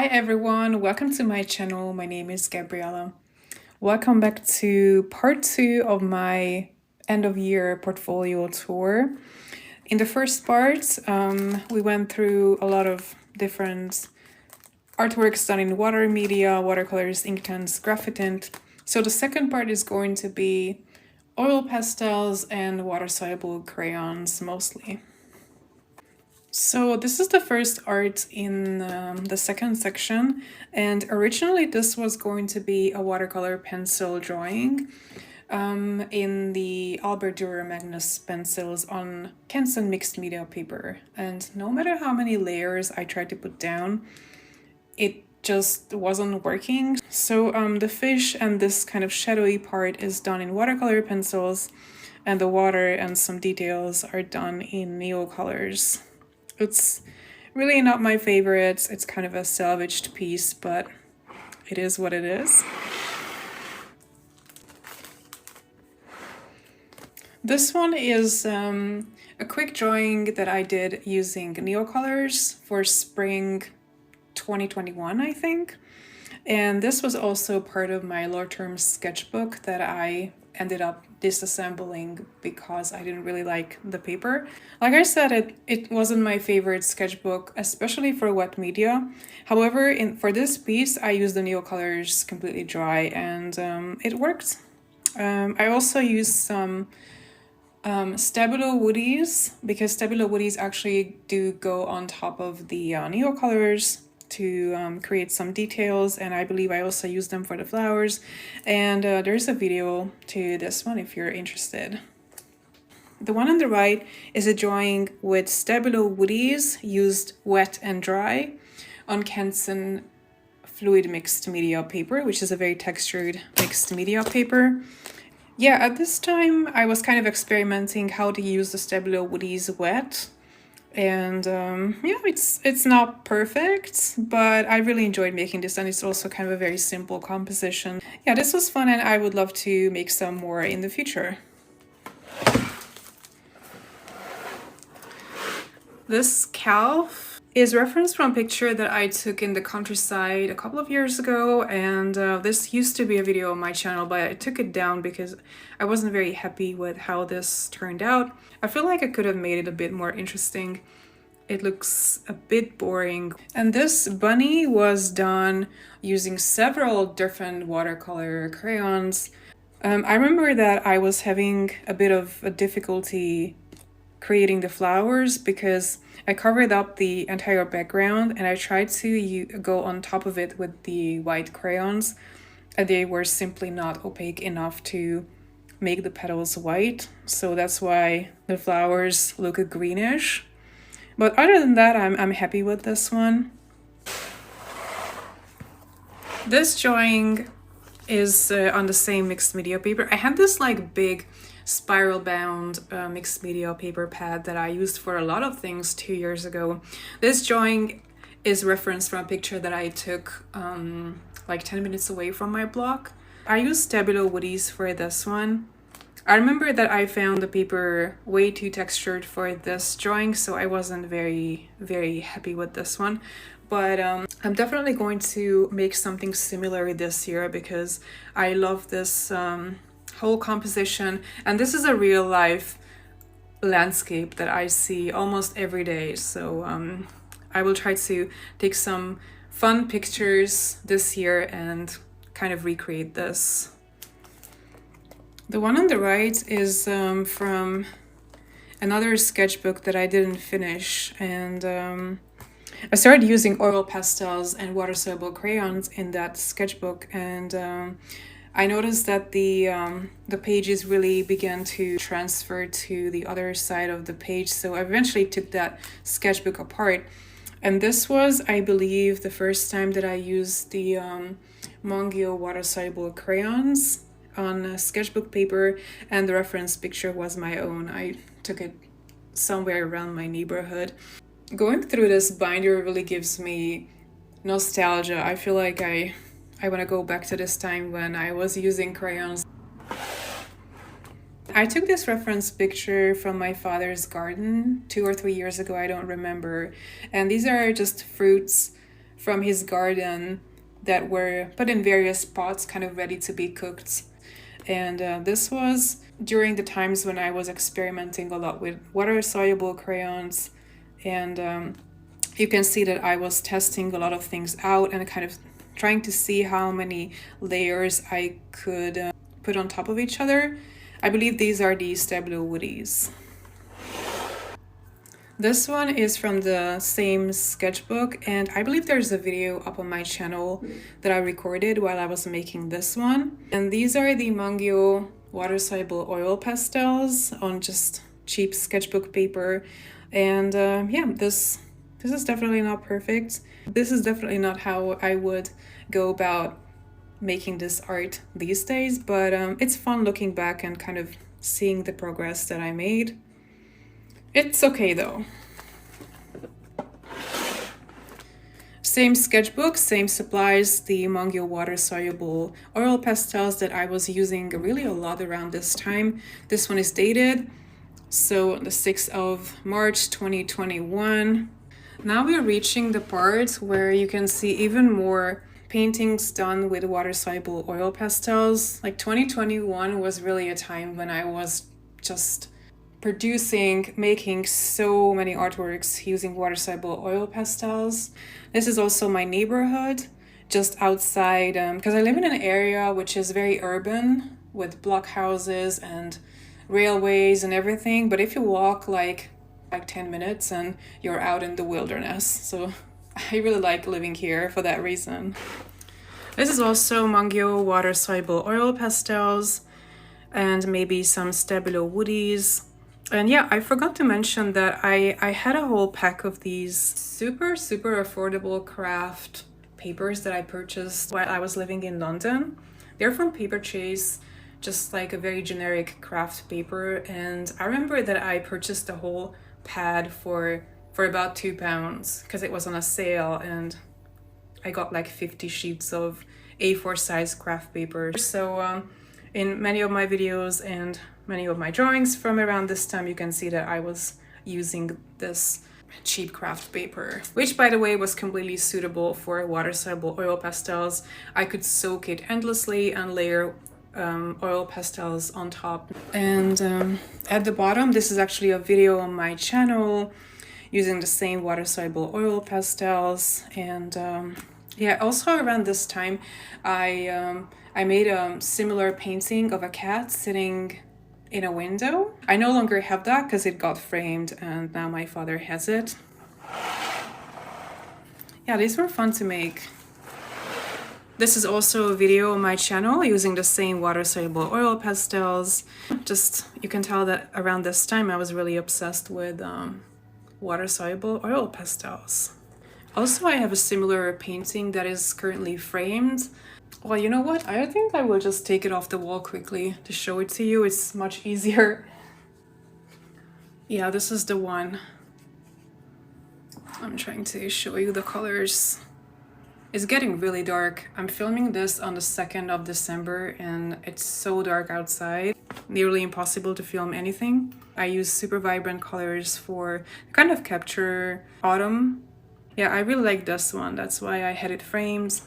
Hi everyone, welcome to my channel. My name is Gabriella. Welcome back to part 2 of my end of year portfolio tour. In the first part, we went through a lot of different artworks done in water media, watercolors, Inktense, graphite tint. So the second part is going to be oil pastels and water-soluble crayons mostly. So this is the first art in the second section, and originally this was going to be a watercolor pencil drawing in the Albert Dürer Magnus pencils on Canson mixed media paper. And no matter how many layers I tried to put down, it just wasn't working. So the fish and this kind of shadowy part is done in watercolor pencils, and the water and some details are done in neo colors. It's really not my favorite. It's kind of a salvaged piece, but it is what it is. This one is a quick drawing that I did using neocolors for spring 2021, I think. And this was also part of my long-term sketchbook that I ended up disassembling because I didn't really like the paper. Like I said, it wasn't my favorite sketchbook, especially for wet media. However, for this piece, I used the neocolors completely dry, and it worked. I also used some Stabilo woodies, because Stabilo woodies actually do go on top of the neocolors to create some details, and I believe I also use them for the flowers, and there's a video to this one if you're interested. The one on the right is a drawing with Stabilo woodies used wet and dry on Canson fluid mixed media paper, which is a very textured mixed media paper. Yeah, at this time I was kind of experimenting how to use the Stabilo woodies wet. And yeah, it's not perfect, but I really enjoyed making this, and it's also kind of a very simple composition. Yeah, this was fun, and I would love to make some more in the future. This calf is referenced from a picture that I took in the countryside a couple of years ago, and this used to be a video on my channel, but I took it down because I wasn't very happy with how this turned out. I feel like I could have made it a bit more interesting. It looks a bit boring. And this bunny was done using several different watercolor crayons. I remember that I was having a bit of a difficulty creating the flowers because I covered up the entire background and I tried to go on top of it with the white crayons, and they were simply not opaque enough to make the petals white. So that's why the flowers look greenish. But other than that, I'm happy with this one. This drawing is on the same mixed media paper. I had this like big spiral bound mixed media paper pad that I used for a lot of things 2 years ago. This drawing is referenced from a picture that I took like 10 minutes away from my block. I used Stabilo woodies for this one. I remember that I found the paper way too textured for this drawing, so I wasn't very happy with this one. But I'm definitely going to make something similar this year because I love this whole composition, and this is a real life landscape that I see almost every day. So I will try to take some fun pictures this year and kind of recreate this. The one on the right is from another sketchbook that I didn't finish, and I started using oil pastels and water-soluble crayons in that sketchbook, and I noticed that the pages really began to transfer to the other side of the page, so I eventually took that sketchbook apart. And this was, I believe, the first time that I used the Mongyo water-soluble crayons on a sketchbook paper, and the reference picture was my own. I took it somewhere around my neighborhood. Going through this binder really gives me nostalgia. I feel like I want to go back to this time when I was using crayons. I took this reference picture from my father's garden 2 or 3 years ago, I don't remember. And these are just fruits from his garden that were put in various pots, kind of ready to be cooked. And this was during the times when I was experimenting a lot with water-soluble crayons. And you can see that I was testing a lot of things out and kind of trying to see how many layers I could put on top of each other. I believe these are the Stabilo Woodies. This one is from the same sketchbook, and I believe there's a video up on my channel that I recorded while I was making this one. And these are the Mangyo water-soluble oil pastels on just cheap sketchbook paper. And yeah, this is definitely not perfect. This is definitely not how I would go about making this art these days, but it's fun looking back and kind of seeing the progress that I made. It's okay though. Same sketchbook, same supplies, the Mangyo water-soluble oil pastels that I was using really a lot around this time. This one is dated, so the 6th of March 2021. Now we're reaching the part where you can see even more paintings done with water-soluble oil pastels. Like 2021 was really a time when I was just making so many artworks using water-soluble oil pastels. This is also my neighborhood just outside, because I live in an area which is very urban with block houses and railways and everything. But if you walk like 10 minutes and you're out in the wilderness. So I really like living here for that reason. This is also Mangyo water-soluble oil pastels and maybe some Stabilo Woodies. And yeah, I forgot to mention that I had a whole pack of these super affordable craft papers that I purchased while I was living in London. They're from Paper Chase, just like a very generic craft paper. And I remember that I purchased a whole pad for about £2 because it was on a sale, and I got like 50 sheets of A4 size craft paper. So in many of my videos and many of my drawings from around this time, you can see that I was using this cheap craft paper, which by the way was completely suitable for water-soluble oil pastels. I could soak it endlessly and layer oil pastels on top. And at the bottom, this is actually a video on my channel using the same water-soluble oil pastels. And yeah, also around this time, I made a similar painting of a cat sitting in a window. I no longer have that because it got framed and now my father has it. Yeah, these were fun to make. This is also a video on my channel using the same water-soluble oil pastels. Just, you can tell that around this time I was really obsessed with water-soluble oil pastels. Also, I have a similar painting that is currently framed. Well, you know what? I think I will just take it off the wall quickly to show it to you. It's much easier. Yeah, this is the one. I'm trying to show you the colors. It's getting really dark. I'm filming this on the 2nd of December and it's so dark outside. Nearly impossible to film anything. I use super vibrant colors for kind of capture autumn. Yeah, I really like this one. That's why I had it framed.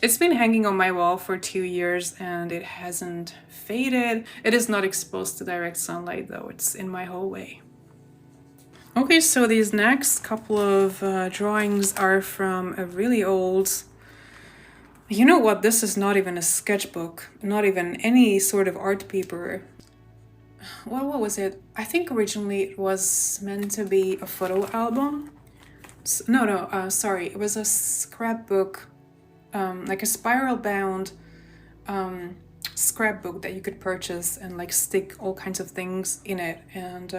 It's been hanging on my wall for 2 years and it hasn't faded. It is not exposed to direct sunlight though. It's in my hallway. Okay, so these next couple of drawings are from a really old... You know what? This is not even a sketchbook. Not even any sort of art paper. Well, what was it? I think originally it was meant to be a photo album. Sorry. It was a scrapbook. Like a spiral bound scrapbook that you could purchase and like stick all kinds of things in it. And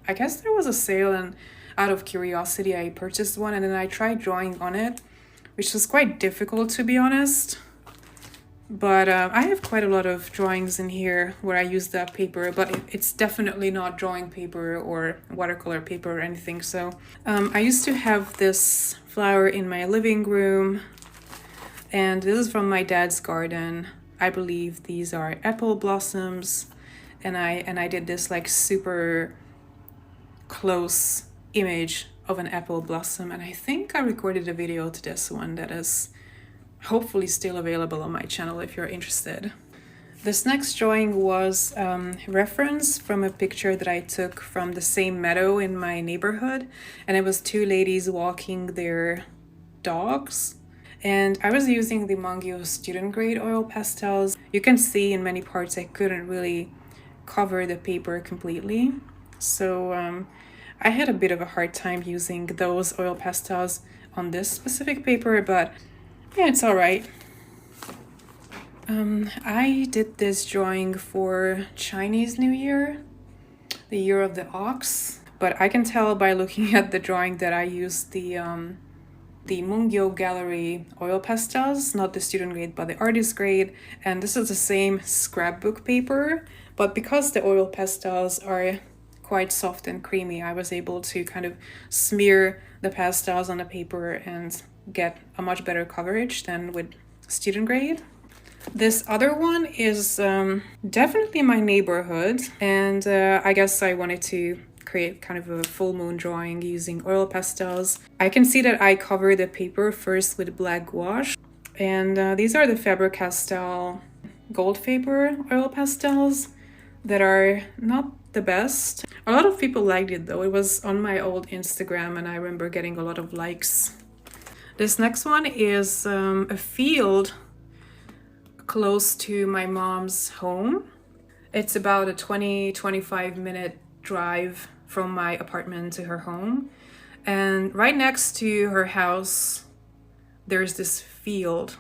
I guess there was a sale and out of curiosity I purchased one, and then I tried drawing on it, which was quite difficult to be honest. But I have quite a lot of drawings in here where I use that paper, but it's definitely not drawing paper or watercolor paper or anything. So I used to have this flower in my living room. And this is from my dad's garden. I believe these are apple blossoms. And I did this like super close image of an apple blossom, and I think I recorded a video to this one that is hopefully still available on my channel if you're interested. This next drawing was reference from a picture that I took from the same meadow in my neighborhood, and it was two ladies walking their dogs. And I was using the Mangio student grade oil pastels. You can see in many parts I couldn't really cover the paper completely. So I had a bit of a hard time using those oil pastels on this specific paper, but yeah, it's all right. I did this drawing for Chinese New Year, the year of the ox, but I can tell by looking at the drawing that I used the Mungyo Gallery oil pastels, not the student grade, but the artist grade. And this is the same scrapbook paper, but because the oil pastels are quite soft and creamy, I was able to kind of smear the pastels on the paper and get a much better coverage than with student grade. This other one is definitely my neighborhood, and I guess I wanted to create kind of a full moon drawing using oil pastels. I can see that I cover the paper first with black gouache, and these are the Faber-Castell gold paper oil pastels that are not the best. A lot of people liked it though. It was on my old Instagram and I remember getting a lot of likes. This next one is a field close to my mom's home. It's about a 20-25 minute drive from my apartment to her home, and right next to her house there's this field.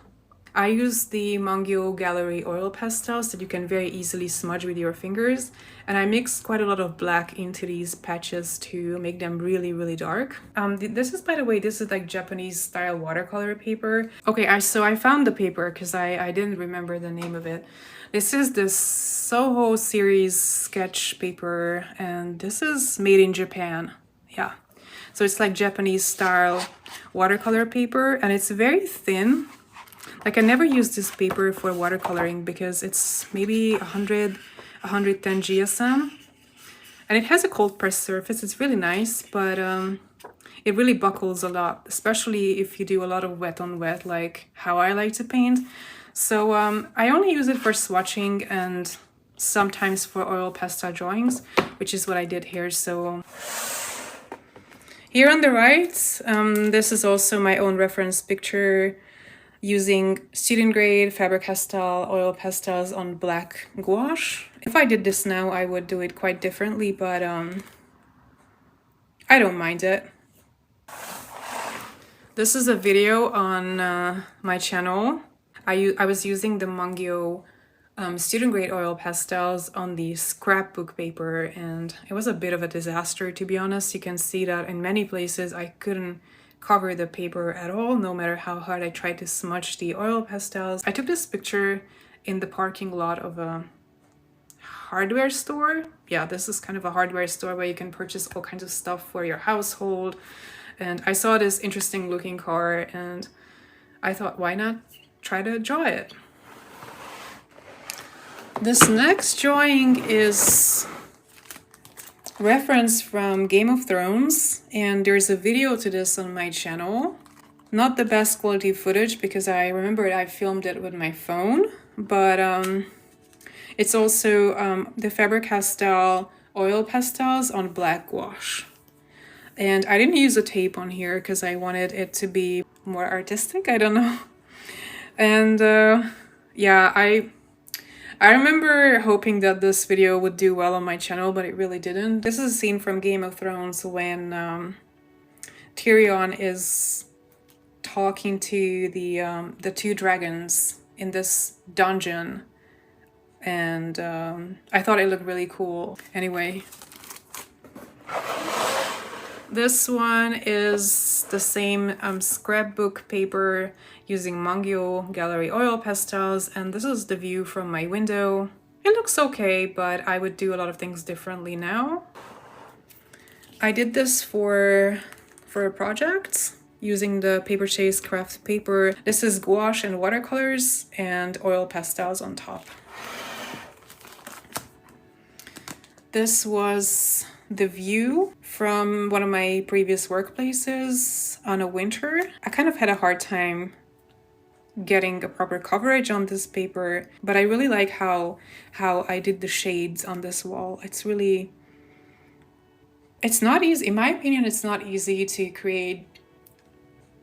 I use the Mangyo Gallery oil pastels that you can very easily smudge with your fingers, and I mixed quite a lot of black into these patches to make them really dark. This is, by the way, this is like Japanese style watercolor paper. Okay, so I found the paper because I didn't remember the name of it. This is the Soho series sketch paper, and this is made in Japan. Yeah, so it's like Japanese style watercolor paper, and it's very thin. Like, I never use this paper for watercoloring because it's maybe 110 GSM, and it has a cold press surface. It's really nice, but it really buckles a lot, especially if you do a lot of wet on wet, like how I like to paint. So I only use it for swatching and sometimes for oil pastel drawings, which is what I did here. So here on the right, this is also my own reference picture using student grade Faber-Castell oil pastels on black gouache. If I did this now, I would do it quite differently, but I don't mind it. This is a video on my channel. I was using the Mangyo student grade oil pastels on the scrapbook paper, and it was a bit of a disaster, to be honest. You can see that in many places I couldn't cover the paper at all, no matter how hard I tried to smudge the oil pastels. I took this picture in the parking lot of a hardware store. Yeah, this is kind of a hardware store where you can purchase all kinds of stuff for your household. And I saw this interesting looking car and I thought, why not try to draw it? This next drawing is reference from Game of Thrones, and there's a video to this on my channel. Not the best quality footage because I remember I filmed it with my phone, but it's also the Faber-Castell oil pastels on black gouache. And I didn't use a tape on here because I wanted it to be more artistic, I don't know. And yeah, I remember hoping that this video would do well on my channel, but it really didn't. This is a scene from Game of Thrones when Tyrion is talking to the two dragons in this dungeon, and I thought it looked really cool. Anyway, this one is the same scrapbook paper using Mangyo Gallery oil pastels, and this is the view from my window. It looks okay, but I would do a lot of things differently now. I did this for a project using the Paper Chase craft paper. This is gouache and watercolors and oil pastels on top. This was the view from one of my previous workplaces on a winter. I kind of had a hard time getting a proper coverage on this paper, but I really like how I did the shades on this wall. It's not easy. In my opinion, it's not easy to create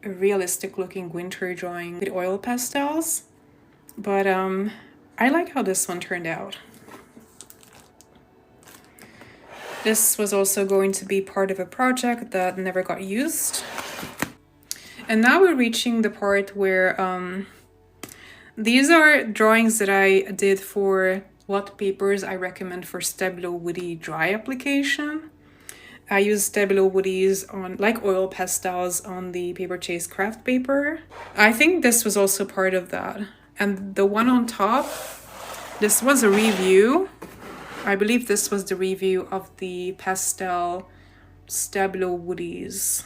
a realistic looking winter drawing with oil pastels, but I like how this one turned out. This was also going to be part of a project that never got used. And now we're reaching the part where these are drawings that I did for what papers I recommend for Stabilo Woody dry application. I use Stabilo Woodies on, like oil pastels, on the Paper Chase craft paper. I think this was also part of that. And the one on top, this was a review. I believe this was the review of the pastel Stabilo Woodies.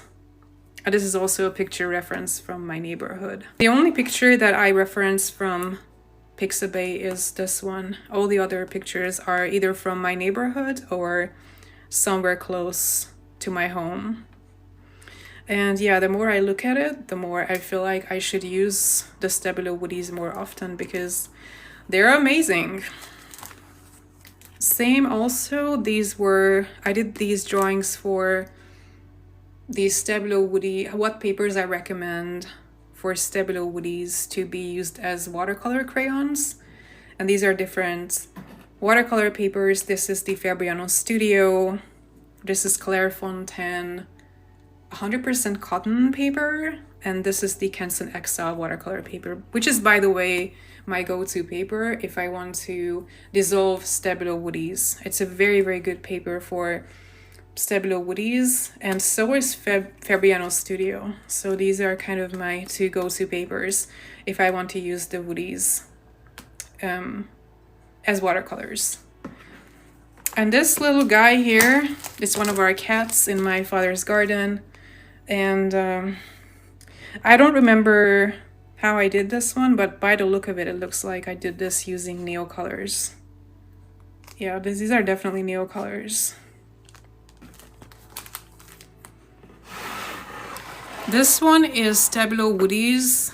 And this is also a picture reference from my neighborhood. The only picture that I reference from Pixabay is this one. All the other pictures are either from my neighborhood or somewhere close to my home. And yeah, the more I look at it, the more I feel like I should use the Stabilo Woodies more often because they're amazing. Same also, I did these drawings for the Stabilo Woody, what papers I recommend for Stabilo Woodies to be used as watercolor crayons. And these are different watercolor papers. This is the Fabriano Studio. This is Clairefontaine 100% cotton paper. And this is the Canson Exile watercolor paper, which is, by the way, my go-to paper if I want to dissolve Stabilo Woodies. It's a very, very good paper for Stabilo Woodies, and so is Fabriano Studio. So these are kind of my two go-to papers if I want to use the Woodies as watercolors. And this little guy here is one of our cats in my father's garden, and I don't remember how I did this one, but by the look of it, it looks like I did this using Neocolors. Yeah, these are definitely Neocolors. This one is Stabilo Woodies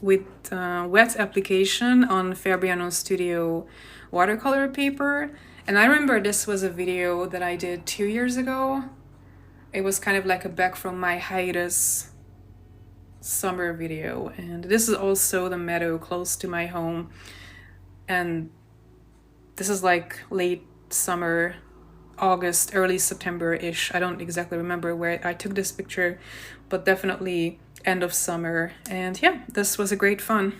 with wet application on Fabriano Studio watercolor paper. And I remember this was a video that I did 2 years ago. It was kind of like a back from my hiatus summer video. And this is also the meadow close to my home. And this is like late summer, August, early September-ish. I don't exactly remember where I took this picture, but definitely end of summer. And yeah, this was a great fun.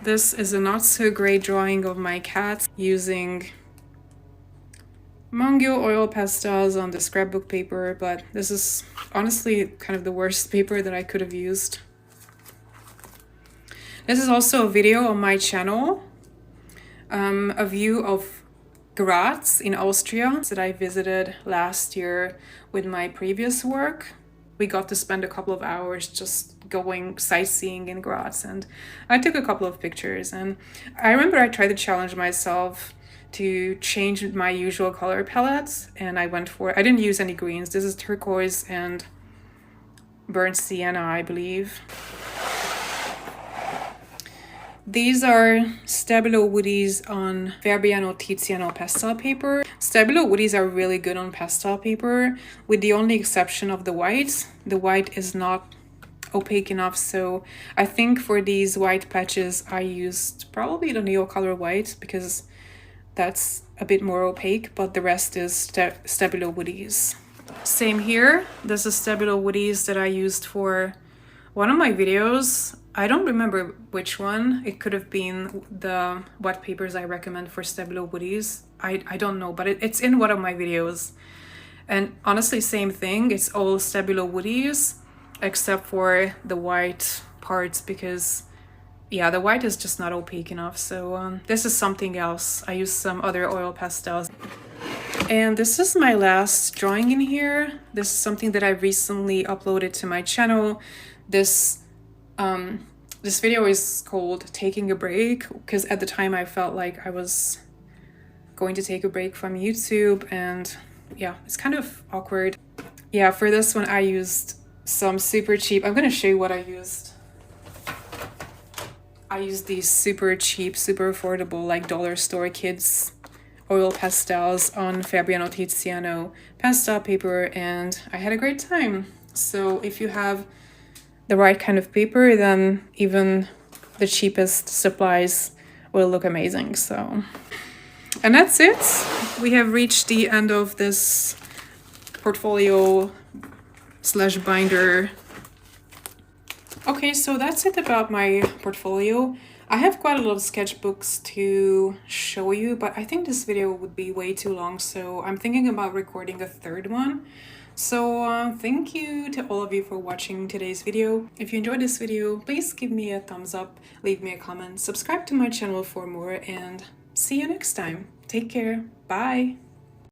This is a not so great drawing of my cat using Mangyo oil pastels on the scrapbook paper, but this is honestly kind of the worst paper that I could have used. This is also a video on my channel, a view of Graz in Austria that I visited last year with my previous work. We got to spend a couple of hours just going sightseeing in Graz, and I took a couple of pictures. And I remember I tried to challenge myself to change my usual color palettes, and I didn't use any greens. This is turquoise and burnt sienna, I believe. These are Stabilo Woodies on Fabriano Tiziano pastel paper. Stabilo Woodies are really good on pastel paper, with the only exception of the white. The white is not opaque enough, so I think for these white patches I used probably the Neocolor white because that's a bit more opaque, but the rest is Stabilo Woodies. Same here. This is Stabilo Woodies that I used for one of my videos. I don't remember which one. It could have been the what papers I recommend for Stabilo Woodies. I don't know, but it's in one of my videos. And honestly, same thing. It's all Stabilo Woodies except for the white parts because, yeah, the white is just not opaque enough. So this is something else. I used some other oil pastels. And this is my last drawing in here. This is something that I recently uploaded to my channel. This video is called Taking a Break because at the time I felt like I was going to take a break from YouTube, and yeah, it's kind of awkward. Yeah, for this one I used some super cheap, I'm gonna show you what I used. I used these super cheap, super affordable, like dollar store kids oil pastels on Fabriano Tiziano pastel paper, and I had a great time. So if you have the right kind of paper, then even the cheapest supplies will look amazing. So, and that's it. We have reached the end of this portfolio slash binder. Okay, so that's it about my portfolio. I have quite a lot of sketchbooks to show you, but I think this video would be way too long, so I'm thinking about recording a third one. So thank you to all of you for watching today's video. If you enjoyed this video, please give me a thumbs up, leave me a comment, subscribe to my channel for more, and see you next time. Take care. Bye.